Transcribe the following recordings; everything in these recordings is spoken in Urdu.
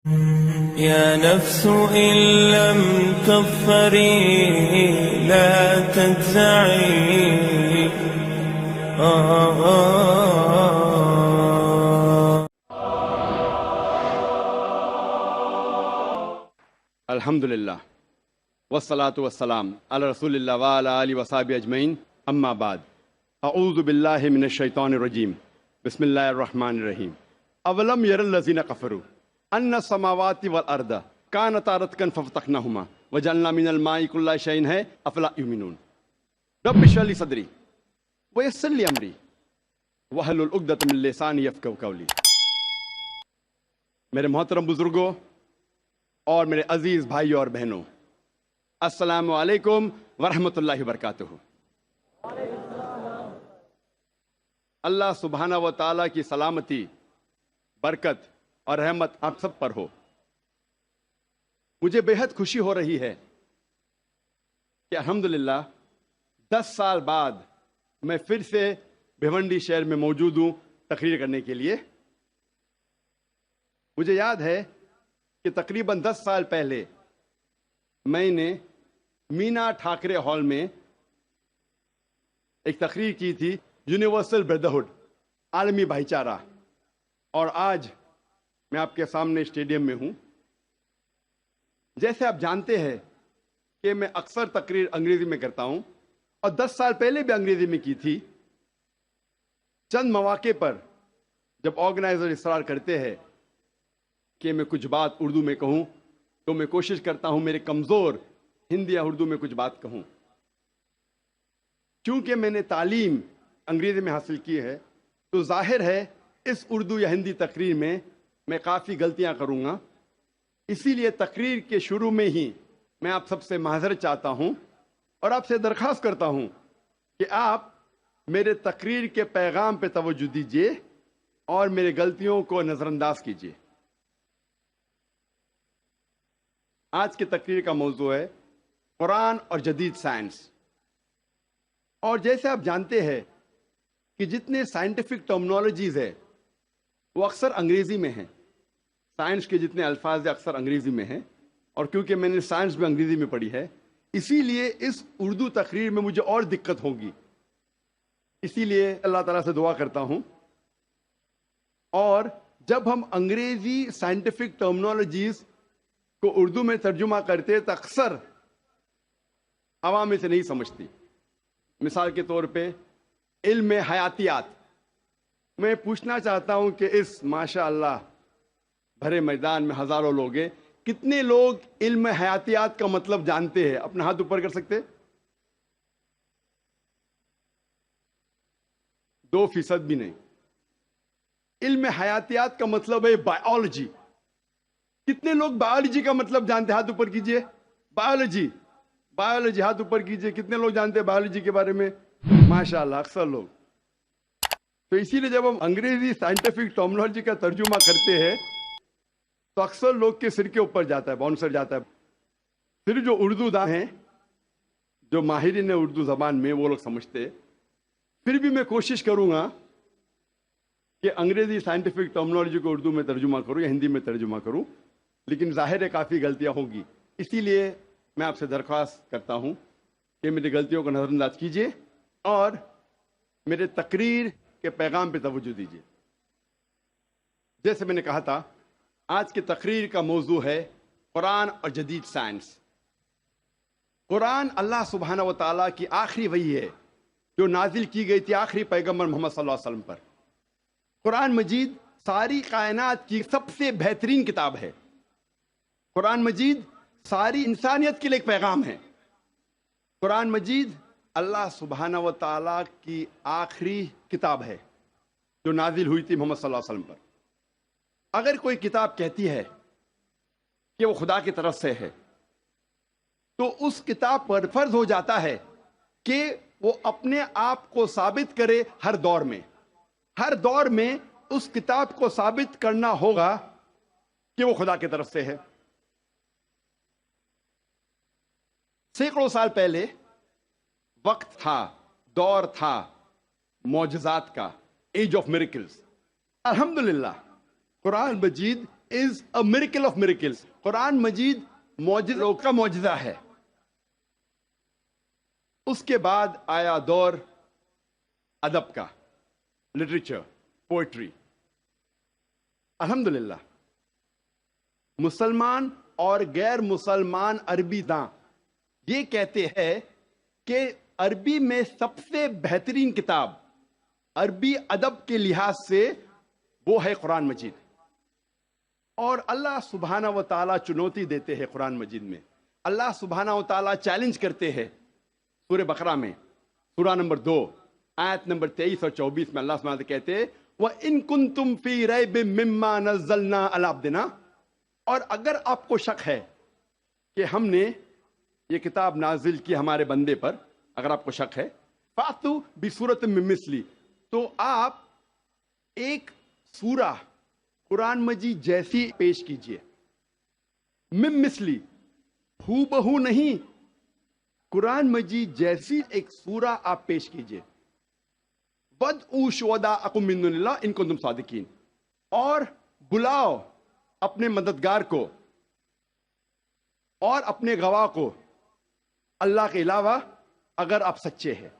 يا نفس إن لم تظفري لا تجزعي. الحمدللہ والصلاة والسلام علی رسول اللہ وعلی آلہ وصحبہ اجمعین، اما بعد، اعوذ باللہ من الشیطان الرجیم، بسم اللہ الرحمن الرحیم۔ اولم یر الذین کفروا ان السماوات والارض کانتا رتقا ففتقناہما وجعلنا من الماء کل شیء ہے افلا یؤمنون۔ رب اشرح لی صدری ویسر لی امری واحلل عقدۃ من لسانی یفقہوا قولی۔ میرے محترم بزرگوں اور میرے عزیز بھائیوں اور بہنوں، السلام علیکم ورحمۃ اللہ وبرکاتہ۔ اللہ سبحانہ و تعالیٰ کی سلامتی، برکت اور رحمت آپ سب پر ہو۔ مجھے بے حد خوشی ہو رہی ہے کہ الحمدللہ 10 سال بعد میں پھر سے بھیونڈی شہر میں موجود ہوں تقریر کرنے کے لیے۔ مجھے یاد ہے کہ تقریباً 10 سال پہلے میں نے مینا ٹھاکرے ہال میں ایک تقریر کی تھی، یونیورسل بردرہڈ، عالمی بھائی چارہ، اور آج میں آپ کے سامنے اسٹیڈیم میں ہوں۔ جیسے آپ جانتے ہیں کہ میں اکثر تقریر انگریزی میں کرتا ہوں، اور 10 سال پہلے بھی انگریزی میں کی تھی۔ چند مواقع پر جب آرگنائزر اصرار کرتے ہیں کہ میں کچھ بات اردو میں کہوں تو میں کوشش کرتا ہوں میرے کمزور ہندی یا اردو میں کچھ بات کہوں۔ چونکہ میں نے تعلیم انگریزی میں حاصل کی ہے تو ظاہر ہے اس اردو یا ہندی تقریر میں کافی غلطیاں کروں گا۔ اسی لیے تقریر کے شروع میں ہی میں آپ سب سے معذرت چاہتا ہوں اور آپ سے درخواست کرتا ہوں کہ آپ میرے تقریر کے پیغام پہ توجہ دیجیے اور میری غلطیوں کو نظر انداز کیجیے۔ آج کی تقریر کا موضوع ہے قرآن اور جدید سائنس۔ اور جیسے آپ جانتے ہیں کہ جتنے سائنٹیفک ٹرمنالوجیز ہے وہ اکثر انگریزی میں ہیں، سائنس کے جتنے الفاظ اکثر انگریزی میں ہیں، اور کیونکہ میں نے سائنس بھی انگریزی میں پڑھی ہے اسی لیے اس اردو تقریر میں مجھے اور دقت ہوگی۔ اسی لیے اللہ تعالیٰ سے دعا کرتا ہوں، اور جب ہم انگریزی سائنٹیفک ٹرمنالوجیز کو اردو میں ترجمہ کرتے تو اکثر عوام اسے نہیں سمجھتی۔ مثال کے طور پہ علم حیاتیات، میں پوچھنا چاہتا ہوں کہ اس ماشاء اللہ بھرے میدان میں ہزاروں لوگ ہیں، کتنے لوگ علم حیاتیات کا مطلب جانتے ہیں؟ اپنا ہاتھ اوپر کر سکتے؟ 2% بھی نہیں۔ علم حیاتیات کا مطلب ہے بائیولوجی۔ کتنے لوگ بائیولوجی کا مطلب جانتے ہیں؟ ہاتھ اوپر کیجئے۔ بائیولوجی ہاتھ اوپر کیجئے۔ کتنے لوگ جانتے ہیں بائیولوجی کے بارے میں؟ ماشاءاللہ اکثر لوگ۔ تو اسی لیے جب ہم انگریزی سائنٹیفک ٹرمنالوجی کا ترجمہ کرتے ہیں تو اکثر لوگ کے سر کے اوپر جاتا ہے، باؤنسر جاتا ہے۔ پھر جو اردو داں ہیں، جو ماہرین اردو زبان میں، وہ لوگ سمجھتے ہیں۔ پھر بھی میں کوشش کروں گا کہ انگریزی سائنٹیفک ٹرمنالوجی کو اردو میں ترجمہ کروں یا ہندی میں ترجمہ کروں، لیکن ظاہر ہے کافی غلطیاں ہوگی۔ اسی لیے میں آپ سے درخواست کرتا ہوں کہ میری غلطیوں کو نظر انداز کیجیے اور میرے تقریر کے پیغام پہ توجہ دیجیے۔ جیسے میں نے کہا تھا، آج کی تقریر کا موضوع ہے قرآن اور جدید سائنس۔ قرآن اللہ سبحانہ و تعالیٰ کی آخری وحی ہے جو نازل کی گئی تھی آخری پیغمبر محمد صلی اللہ علیہ وسلم پر۔ قرآن مجید ساری کائنات کی سب سے بہترین کتاب ہے۔ قرآن مجید ساری انسانیت کے لیے ایک پیغام ہے۔ قرآن مجید اللہ سبحانہ و تعالیٰ کی آخری کتاب ہے جو نازل ہوئی تھی محمد صلی اللہ علیہ وسلم پر۔ اگر کوئی کتاب کہتی ہے کہ وہ خدا کی طرف سے ہے تو اس کتاب پر فرض ہو جاتا ہے کہ وہ اپنے آپ کو ثابت کرے ہر دور میں اس کتاب کو ثابت کرنا ہوگا کہ وہ خدا کی طرف سے ہے۔ سینکڑوں سال پہلے وقت تھا، دور تھا معجزات کا، ایج آف میریکلز۔ الحمدللہ قرآن مجید is a miracle of miracles. قرآن مجید معجزوں کا معجزہ ہے. اس کے بعد آیا دور ادب کا، لٹریچر، پوئٹری. الحمدللہ مسلمان اور غیر مسلمان عربی داں یہ کہتے ہیں کہ عربی میں سب سے بہترین کتاب عربی ادب کے لحاظ سے وہ ہے قرآن مجید. اور اللہ سبحانہ و تعالیٰ چنوتی دیتے ہیں قرآن مجید میں. اللہ سبحانہ و تعالیٰ چیلنج کرتے ہیں سورہ بقرہ میں، سورہ نمبر 2 آیت نمبر 23 اور 24 میں. اللہ سبحانہ و تعالیٰ کہتے ہیں وَإِن كُنتُمْ فِي رَيْبٍ مِّمَّا نَزَّلْنَا عَلَىٰ عَبْدِنَا، اور اگر آپ کو شک ہے کہ ہم نے یہ کتاب نازل کی ہمارے بندے پر، اگر آپ کو شک ہے فَأْتُوا بِسُورَةٍ مِّن مِّثْلِهِ، تو آپ ایک سورہ قرآن مجید جیسی پیش کیجئے. مِن مِّثْلِهِ، ہو بہو نہیں، قرآن مجید جیسی ایک سورہ آپ پیش کیجئے. وَادْعُوا شُهَدَاءَكُم مِّن دُونِ اللَّهِ إِن كُنتُمْ صَادِقِينَ، اور بلاؤ اپنے مددگار کو اور اپنے گواہ کو اللہ کے علاوہ اگر آپ سچے ہیں.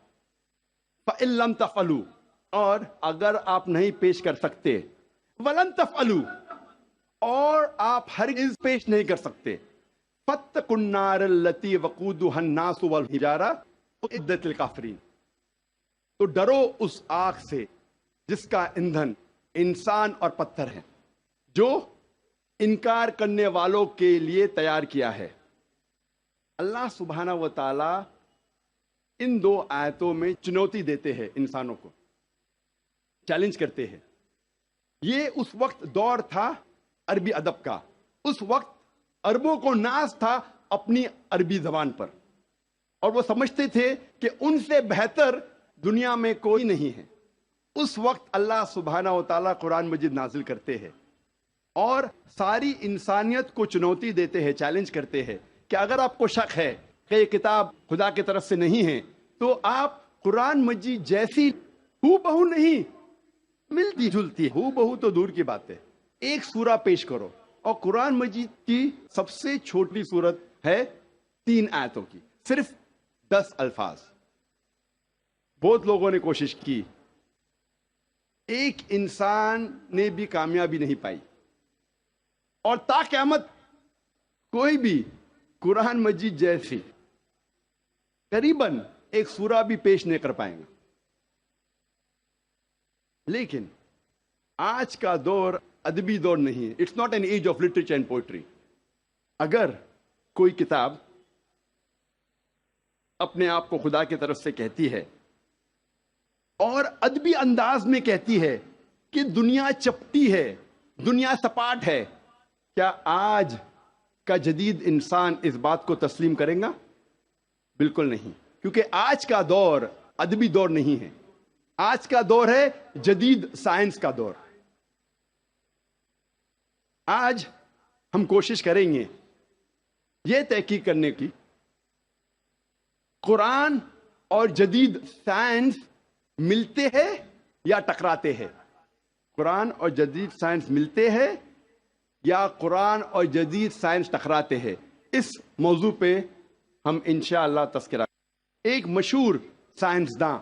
فَإِن لَّمْ تَفْعَلُوا، اور اگر آپ نہیں پیش کر سکتے، وَلَن تَفْعَلُوا، اور آپ ہرگز پیش نہیں کر سکتے، فَاتَّقُوا النَّارَ الَّتِي وَقُودُهَا النَّاسُ وَالْحِجَارَةُ أُعِدَّتْ لِلْكَافِرِينَ، تو ڈرو اس آگ سے جس کا ایندھن انسان اور پتھر ہے، جو انکار کرنے والوں کے لیے تیار کیا ہے. اللہ سبحانہ و تعالی ان 2 آیتوں میں چنوتی دیتے ہیں، انسانوں کو چیلنج کرتے ہیں. یہ اس وقت دور تھا عربی ادب کا. اس وقت عربوں کو ناز تھا اپنی عربی زبان پر، اور وہ سمجھتے تھے کہ ان سے بہتر دنیا میں کوئی نہیں ہے. اس وقت اللہ سبحانہ و تعالیٰ قرآن مجید نازل کرتے ہیں اور ساری انسانیت کو چنوتی دیتے ہیں، چیلنج کرتے ہیں کہ اگر آپ کو شک ہے کہ یہ کتاب خدا کی طرف سے نہیں ہے تو آپ قرآن مجید جیسی ہو بہو نہیں، ملتی جلتی، ہو بہو تو دور کی بات ہے، ایک سورہ پیش کرو. اور قرآن مجید کی سب سے چھوٹی سورت ہے 3 آیتوں کی، صرف 10 الفاظ. بہت لوگوں نے کوشش کی، ایک انسان نے بھی کامیابی نہیں پائی، اور تا قیامت کوئی بھی قرآن مجید جیسی قریباً ایک سورہ بھی پیش نہیں کر پائیں گا. لیکن آج کا دور ادبی دور نہیں ہے. It's not an age of literature and poetry. اگر کوئی کتاب اپنے آپ کو خدا کی طرف سے کہتی ہے اور ادبی انداز میں کہتی ہے کہ دنیا چپٹی ہے، دنیا سپاٹ ہے، کیا آج کا جدید انسان اس بات کو تسلیم کرے گا؟ بالکل نہیں، کیونکہ آج کا دور ادبی دور نہیں ہے. آج کا دور ہے جدید سائنس کا دور. آج ہم کوشش کریں گے یہ تحقیق کرنے کی قرآن اور جدید سائنس ملتے ہیں یا ٹکراتے ہیں. قرآن اور جدید سائنس ملتے ہیں یا قرآن اور جدید سائنس ٹکراتے ہیں. اس موضوع پہ ہم انشاءاللہ تذکرہ. ایک مشہور سائنسداں،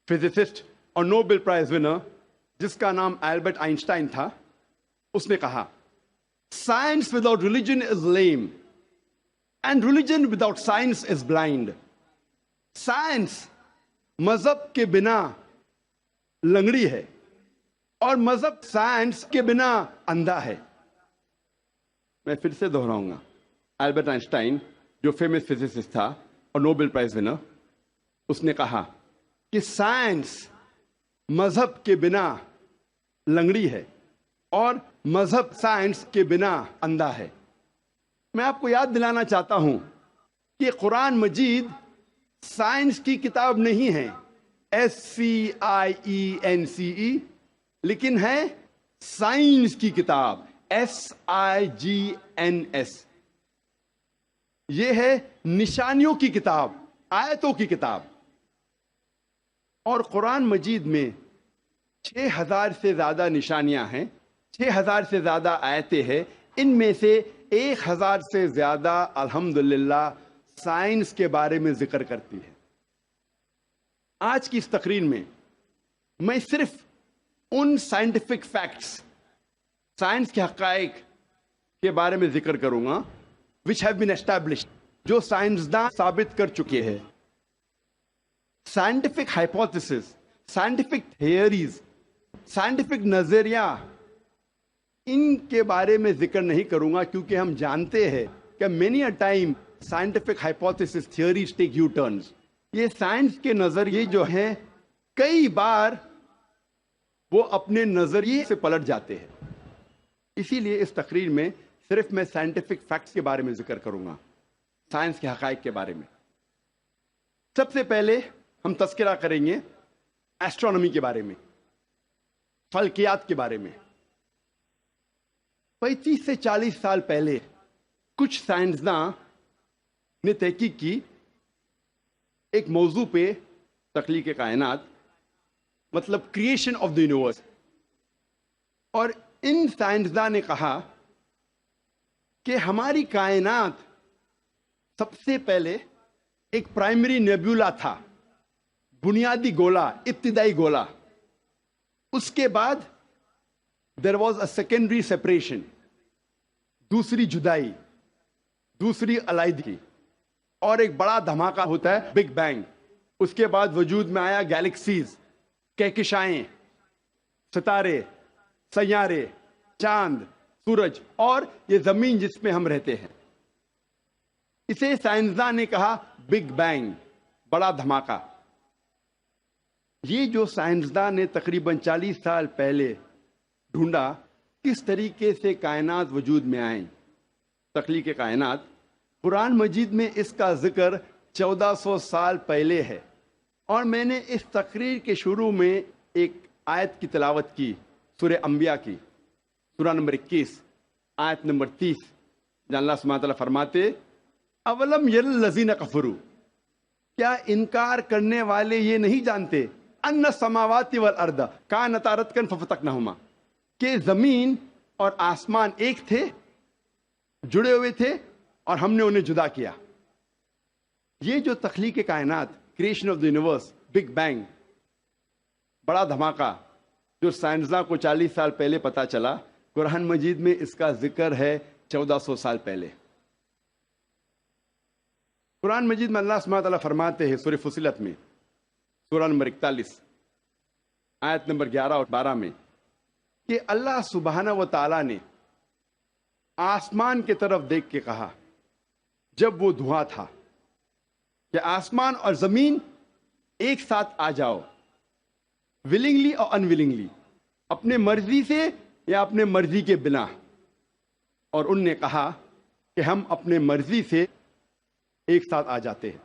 فزسسٹ اور نوبل پرائز ونر جس کا نام البرٹ آئنسٹائن تھا، اس نے کہا science without religion is lame and religion without science is blind. Science مذہب کے بنا لنگڑی ہے اور مذہب سائنس کے بنا اندھا ہے. میں پھر سے دہراؤں گا، البرٹ آئنسٹائن جو فیمس فزسسٹ تھا اور نوبل پرائز ونر، اس نے کہا کہ سائنس مذہب کے بنا لنگڑی ہے اور مذہب سائنس کے بنا اندھا ہے. میں آپ کو یاد دلانا چاہتا ہوں کہ قرآن مجید سائنس کی کتاب نہیں ہے، SCIENCE، لیکن ہے سائنس کی کتاب، SIGNS. یہ ہے نشانیوں کی کتاب، آیتوں کی کتاب. اور قرآن مجید میں 6000 سے زیادہ نشانیاں ہیں، 6,000 سے زیادہ آیتیں ہیں، ان میں سے 1,000 سے زیادہ الحمدللہ سائنس کے بارے میں ذکر کرتی ہے۔ آج کی اس تقریر میں میں صرف ان سائنٹیفک فیکٹس، سائنس کے حقائق کے بارے میں ذکر کروں گا which have been established، جو سائنسداں ثابت کر چکے ہیں۔ Scientific hypothesis, scientific theories, scientific نظریہ، ان کے بارے میں ذکر نہیں کروں گا، کیونکہ ہم جانتے ہیں کہ many a time scientific hypothesis theories take U-turns۔ یہ سائنس کے نظریے جو ہیں کئی بار وہ اپنے نظریے سے پلٹ جاتے ہیں۔ اسی لیے اس تقریر میں صرف میں سائنٹیفک فیکٹس کے بارے میں ذکر کروں گا، سائنس کے حقائق کے بارے میں۔ سب سے پہلے ہم تذکرہ کریں گے ایسٹرونومی کے بارے میں، فلکیات کے بارے میں۔ 35 سے 40 سال پہلے کچھ سائنسداں نے تحقیق کی ایک موضوع پہ، تخلیق کائنات، مطلب کریشن آف دا یونیورس، اور ان سائنسداں نے کہا کہ ہماری کائنات سب سے پہلے ایک پرائمری نیبولا تھا، بنیادی گولا، ابتدائی گولا۔ اس کے بعد there was a secondary separation، دوسری جدائی، دوسری علیحدگی، اور ایک بڑا دھماکہ ہوتا ہے بگ بینگ۔ اس کے بعد وجود میں آیا گیلیکسیز، کہکشائیں، ستارے، سیارے، چاند، سورج، اور یہ زمین جس میں ہم رہتے ہیں۔ اسے سائنسداں نے کہا بگ بینگ، بڑا دھماکہ۔ یہ جو سائنسداں نے تقریباً 40 سال پہلے ڈھونڈا کس طریقے سے کائنات وجود میں آئیں، تخلیق کائنات، قرآن مجید میں اس کا ذکر 1400 سال پہلے ہے۔ اور میں نے اس تقریر کے شروع میں ایک آیت کی تلاوت کی، سورہ انبیاء کی، سورہ نمبر 21، آیت نمبر 30، جہاں اللہ سبحانہ تعالیٰ فرماتے اولم یر الذین کفروا، کیا انکار کرنے والے یہ نہیں جانتے ان السماوات والارض کانتا رتقا ففتقناہما، کہ زمین اور آسمان ایک تھے، جڑے ہوئے تھے، اور ہم نے انہیں جدا کیا۔ یہ جو تخلیق کائنات، creation of the universe, big bang, بڑا دھماکہ، جو سائنسداں کو 40 سال پہلے پتا چلا، قرآن مجید میں اس کا ذکر ہے 1400 سال پہلے۔ قرآن مجید میں اللہ سبحانہ تعالیٰ فرماتے ہیں سورہ فصلت میں، سورہ نمبر 41، آیت نمبر 11 اور 12 میں، کہ اللہ سبحانہ و تعالیٰ نے آسمان کی طرف دیکھ کے کہا جب وہ دھواں تھا کہ آسمان اور زمین ایک ساتھ آ جاؤ، ولنگلی اور انولنگلی، اپنے مرضی سے یا اپنے مرضی کے بنا۔ اور ان نے کہا کہ ہم اپنے مرضی سے ایک ساتھ آ جاتے ہیں۔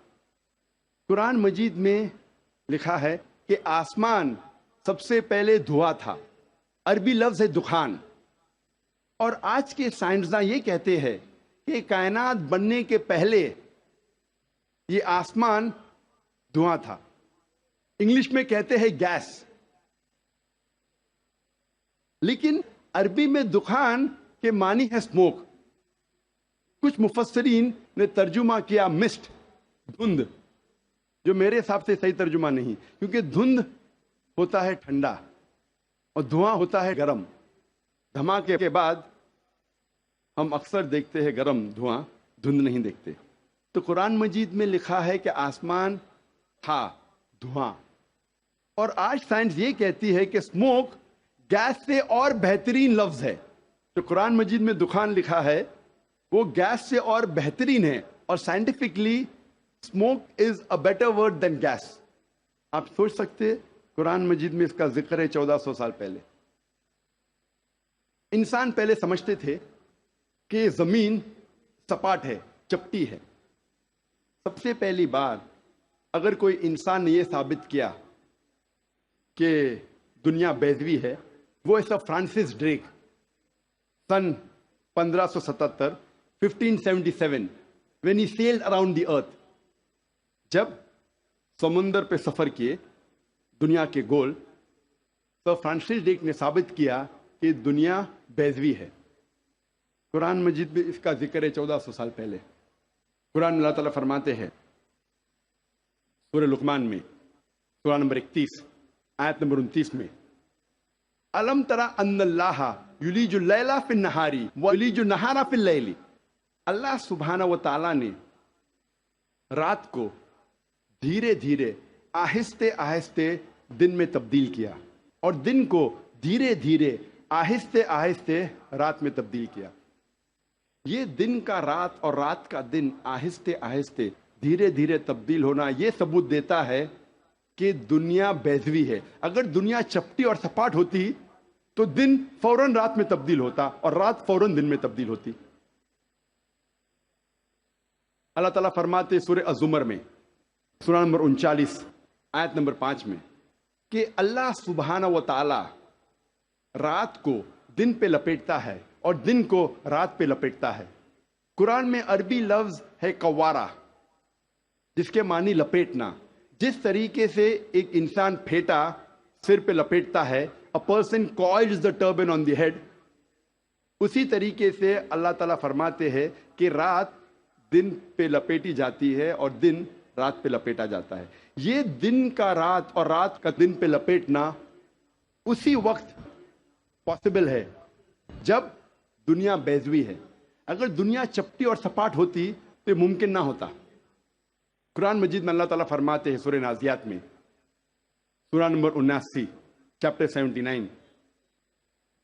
قرآن مجید میں لکھا ہے کہ آسمان سب سے پہلے دھواں تھا، عربی لفظ ہے دخان۔ اور آج کے سائنسداں یہ کہتے ہیں کہ کائنات بننے کے پہلے یہ آسمان دھواں تھا، انگلش میں کہتے ہیں گیس۔ لیکن عربی میں دخان کے معنی ہے اسموک۔ کچھ مفسرین نے ترجمہ کیا مسٹ، دھند، جو میرے حساب سے صحیح ترجمہ نہیں، کیونکہ دھند ہوتا ہے ٹھنڈا اور دھواں ہوتا ہے گرم۔ دھماکے کے بعد ہم اکثر دیکھتے ہیں گرم دھواں، دھند نہیں دیکھتے۔ تو قرآن مجید میں لکھا ہے کہ آسمان تھا دھواں، اور آج سائنس یہ کہتی ہے کہ اسموک گیس سے اور بہترین لفظ ہے۔ جو قرآن مجید میں دخان لکھا ہے وہ گیس سے اور بہترین ہے، اور scientifically smoke is a better word than gas. آپ سوچ سکتے قرآن مجید میں اس کا ذکر ہے 1400 سال پہلے۔ انسان پہلے سمجھتے تھے کہ زمین سپاٹ ہے، چپٹی ہے۔ سب سے پہلی بار اگر کوئی انسان نے یہ ثابت کیا کہ دنیا بیضوی ہے، وہ ایسا Francis Drake sun 1577 1577 when he sailed around the earth، جب سمندر پہ سفر کیے دنیا کے گول، تو فرانسس ڈریک نے ثابت کیا کہ دنیا بیضوی ہے۔ قرآن مجید میں اس کا ذکر ہے 1400 سال پہلے۔ قرآن میں اللہ تعالیٰ فرماتے ہیں سورہ لقمان میں، سورہ نمبر 31 آیت نمبر 29 میں، الم ترى ان اللہ یلیج اللیل فی النہار ویلیج النہار فی اللیل۔ اللہ سبحانہ و تعالیٰ نے رات کو دھیرے دھیرے آہستے آہستے دن میں تبدیل کیا، اور دن کو دھیرے دھیرے آہستے آہستے رات میں تبدیل کیا۔ یہ دن کا رات اور رات کا دن آہستے آہستے دھیرے دھیرے تبدیل ہونا یہ ثبوت دیتا ہے کہ دنیا بیضوی ہے۔ اگر دنیا چپٹی اور سپاٹ ہوتی تو دن فوراً رات میں تبدیل ہوتا اور رات فوراً دن میں تبدیل ہوتی۔ اللہ تعالیٰ فرماتے سورہ الزمر میں، سورہ نمبر 39 آیت نمبر 5 میں، کہ اللہ سبحانہ و تعالی رات کو دن پہ لپیٹتا ہے اور دن کو رات پہ لپیٹتا ہے۔ قرآن میں عربی لفظ ہے قوارہ، جس کے معنی لپیٹنا۔ جس طریقے سے ایک انسان پھیٹا سر پہ لپیٹتا ہے، a person coils the turban on the head، اسی طریقے سے اللہ تعالیٰ فرماتے ہیں کہ رات دن پہ لپیٹی جاتی ہے اور دن رات پہ لپیٹا جاتا ہے۔ یہ دن کا رات اور رات کا دن پہ لپیٹنا اسی وقت پاسبل ہے جب دنیا بیضوی ہے۔ اگر دنیا چپٹی اور سپاٹ ہوتی تو یہ ممکن نہ ہوتا۔ قرآن مجید میں اللہ تعالیٰ فرماتے ہیں سورہ نازیات میں، سورہ نمبر 79 چیپٹر 79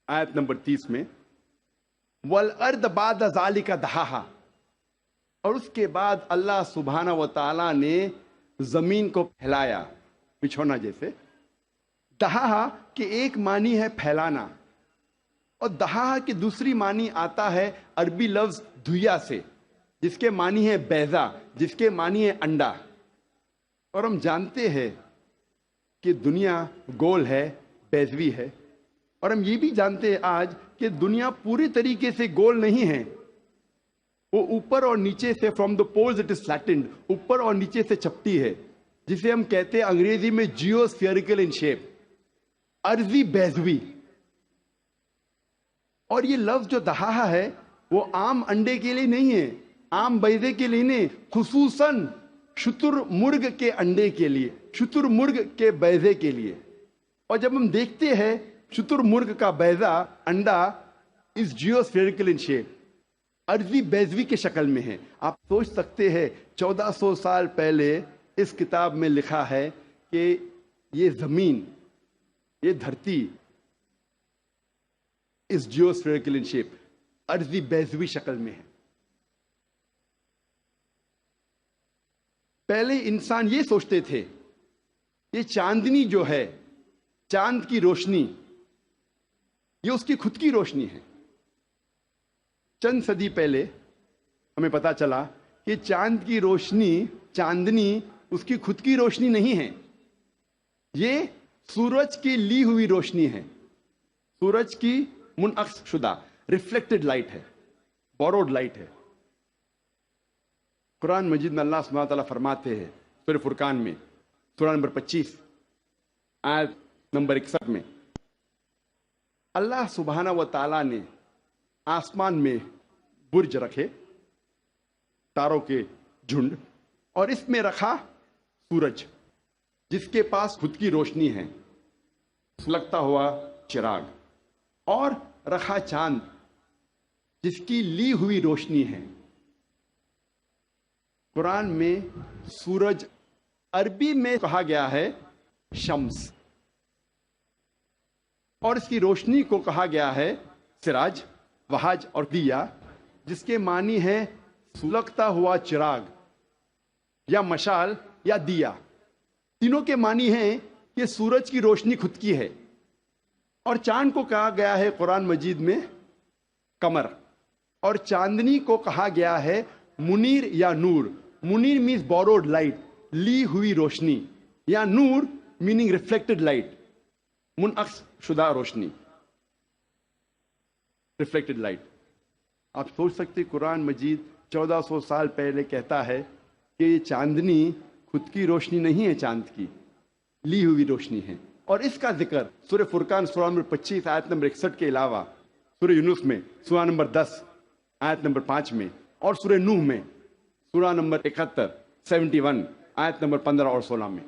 آیت نمبر 30 میں، وَالْأَرْضَ بَعْدَ ذَلِكَ دَحَاهَا، اور اس کے بعد اللہ سبحانہ و تعالیٰ نے زمین کو پھیلایا بچھونا جیسے۔ دہا کہ ایک معنی ہے پھیلانا، اور دہا کی دوسری معنی آتا ہے عربی لفظ دھویا سے، جس کے معنی ہے بیضا، جس کے معنی ہے انڈا۔ اور ہم جانتے ہیں کہ دنیا گول ہے، بیضوی ہے، اور ہم یہ بھی جانتے ہیں آج کہ دنیا پوری طریقے سے گول نہیں ہے، وہ اوپر اور نیچے سے from the poles it is flattened, اوپر اور نیچے سے چپٹی ہے، جسے ہم کہتے ہیں انگریزی میں جیو اسفیریکل ان شیپ، ارضی بیضوی۔ اور یہ لفظ جو دہا ہے وہ عام انڈے کے لیے نہیں ہے، عام بیضے کے لیے نہیں، خصوصاً شتر مرغ کے انڈے کے لیے، شتر مرغ کے بیضے کے لیے۔ اور جب ہم دیکھتے ہیں شتر مرغ کا بیضا انڈا اس جیو اسفیریکل ان شیپ، ارضی بیضوی کے شکل میں ہے۔ آپ سوچ سکتے ہیں 1400 سال پہلے اس کتاب میں لکھا ہے کہ یہ زمین، یہ دھرتی اس جیو اسفیریکل ان شیپ، ارضی بیضوی شکل میں ہے۔ پہلے انسان یہ سوچتے تھے یہ چاندنی جو ہے، چاند کی روشنی، یہ اس کی خود کی روشنی ہے۔ چند صدی پہلے ہمیں پتا چلا کہ چاند کی روشنی، چاندنی اس کی خود کی روشنی نہیں ہے، یہ سورج کی لی ہوئی روشنی ہے، سورج کی منعکس شدہ ریفلیکٹڈ لائٹ ہے، بوروڈ لائٹ ہے۔ قرآن مجید میں اللہ سبحانہ تعالیٰ فرماتے ہیں سورہ فرقان میں، سورہ نمبر 25 آیت نمبر 61 میں، اللہ سبحانہ و تعالیٰ نے آسمان میں برج رکھے، تاروں کے جھنڈ، اور اس میں رکھا سورج جس کے پاس خود کی روشنی ہے، سلگتا ہوا چراغ، اور رکھا چاند جس کی لی ہوئی روشنی ہے۔ قرآن میں سورج عربی میں کہا گیا ہے شمس، اور اس کی روشنی کو کہا گیا ہے سراج، وہاج اور دیا، جس کے معنی ہے سلگتا ہوا چراغ یا مشال یا دیا۔ تینوں کے معنی ہیں کہ سورج کی روشنی خود کی ہے، اور چاند کو کہا گیا ہے قرآن مجید میں قمر، اور چاندنی کو کہا گیا ہے منیر یا نور۔ منیر مینز بوروڈ لائٹ، لی ہوئی روشنی، یا نور میننگ ریفلیکٹڈ لائٹ، منعکس شدہ روشنی، ریفلیکٹڈ لائٹ۔ آپ سوچ سکتے قرآن مجید 1400 سال پہلے کہتا ہے کہ یہ چاندنی خود کی روشنی نہیں ہے، چاند کی لی ہوئی روشنی ہے۔ اور اس کا ذکر سورہ فرقان سورہ نمبر 25 آیت نمبر 61 کے علاوہ سورہ یونس میں سورہ نمبر 10 آیت نمبر 5 میں، اور سورہ نوح میں سورہ نمبر 71 آیت نمبر 15 اور 16 میں۔